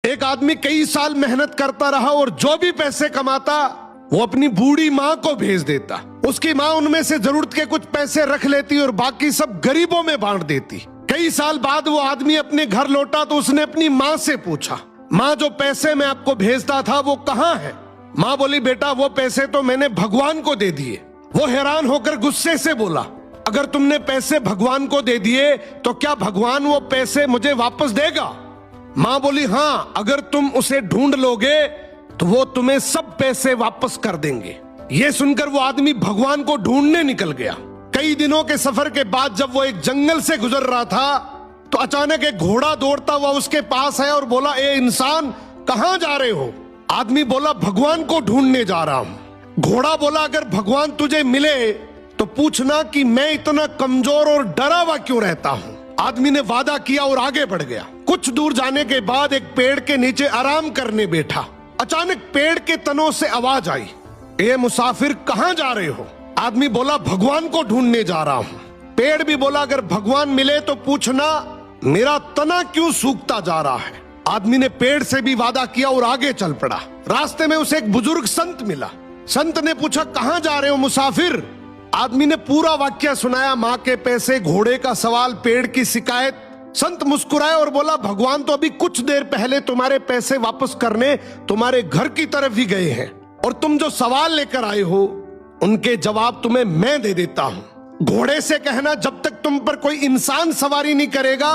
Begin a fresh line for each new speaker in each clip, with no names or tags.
एक आदमी कई साल मेहनत करता रहा और जो भी पैसे कमाता वो अपनी बूढ़ी माँ को भेज देता। उसकी माँ उनमें से जरूरत के कुछ पैसे रख लेती और बाकी सब गरीबों में बांट देती। कई साल बाद वो आदमी अपने घर लौटा तो उसने अपनी माँ से पूछा, माँ जो पैसे मैं आपको भेजता था वो कहाँ है? माँ बोली, बेटा वो पैसे तो मैंने भगवान को दे दिए। वो हैरान होकर गुस्से से बोला, अगर तुमने पैसे भगवान को दे दिए तो क्या भगवान वो पैसे मुझे वापस देगा? माँ बोली, हाँ, अगर तुम उसे ढूंढ लोगे तो वो तुम्हें सब पैसे वापस कर देंगे। ये सुनकर वो आदमी भगवान को ढूंढने निकल गया। कई दिनों के सफर के बाद जब वो एक जंगल से गुजर रहा था तो अचानक एक घोड़ा दौड़ता हुआ उसके पास आया और बोला, ए इंसान, कहां जा रहे हो? आदमी बोला, भगवान को ढूंढने जा रहा हूं। घोड़ा बोला, अगर भगवान तुझे मिले तो पूछना कि मैं इतना कमजोर और डरा हुआ क्यों रहता हूं। आदमी ने वादा किया और आगे बढ़ गया। कुछ दूर जाने के बाद एक पेड़ के नीचे आराम करने बैठा। अचानक पेड़ के तनों से आवाज आई, ए मुसाफिर, कहां जा रहे हो? आदमी बोला, भगवान को ढूंढने जा रहा हूं। पेड़ भी बोला, अगर भगवान मिले तो पूछना मेरा तना क्यों सूखता जा रहा है। आदमी ने पेड़ से भी वादा किया और आगे चल पड़ा। रास्ते में उसे एक बुजुर्ग संत मिला। संत ने पूछा, कहां जा रहे हो मुसाफिर? आदमी ने पूरा वाक्य सुनाया, माँ के पैसे, घोड़े का सवाल, पेड़ की शिकायत। संत मुस्कुराए और बोला, भगवान तो अभी कुछ देर पहले तुम्हारे पैसे वापस करने तुम्हारे घर की तरफ ही गए हैं और तुम जो सवाल लेकर आए हो उनके जवाब तुम्हें मैं दे देता हूं। घोड़े से कहना, जब तक तुम पर कोई इंसान सवारी नहीं करेगा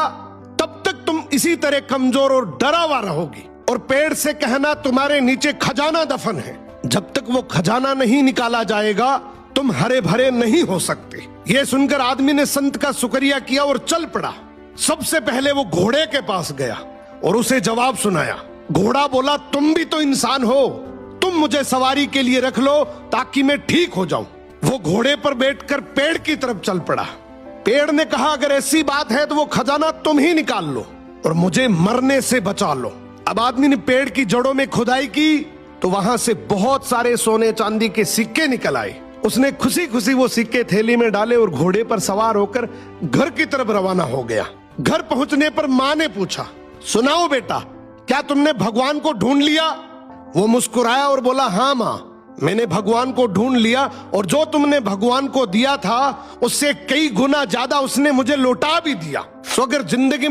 तब तक तुम इसी तरह कमजोर और डरा हुआ रहोगी। और पेड़ से कहना, तुम्हारे नीचे खजाना दफन है, जब तक वो खजाना नहीं निकाला जाएगा तुम हरे भरे नहीं हो सकते। ये सुनकर आदमी ने संत का शुक्रिया किया और चल पड़ा। सबसे पहले वो घोड़े के पास गया और उसे जवाब सुनाया। घोड़ा बोला, तुम भी तो इंसान हो, तुम मुझे सवारी के लिए रख लो ताकि मैं ठीक हो जाऊं। वो घोड़े पर बैठकर पेड़ की तरफ चल पड़ा। पेड़ ने कहा, अगर ऐसी बात है तो वो खजाना तुम ही निकाल लो और मुझे मरने से बचा लो। अब आदमी ने पेड़ की जड़ों में खुदाई की तो वहां से बहुत सारे सोने चांदी के सिक्के निकल आए। उसने खुशी खुशी वो सिक्के थैली में डाले और घोड़े पर सवार होकर घर की तरफ रवाना हो गया। घर पहुंचने पर माँ ने पूछा, सुनाओ बेटा, क्या तुमने भगवान को ढूंढ लिया? वो मुस्कुराया और बोला, हाँ माँ, मैंने भगवान को ढूंढ लिया और जो तुमने भगवान को दिया था उससे कई गुना ज्यादा उसने मुझे लौटा भी दिया। तो अगर जिंदगी में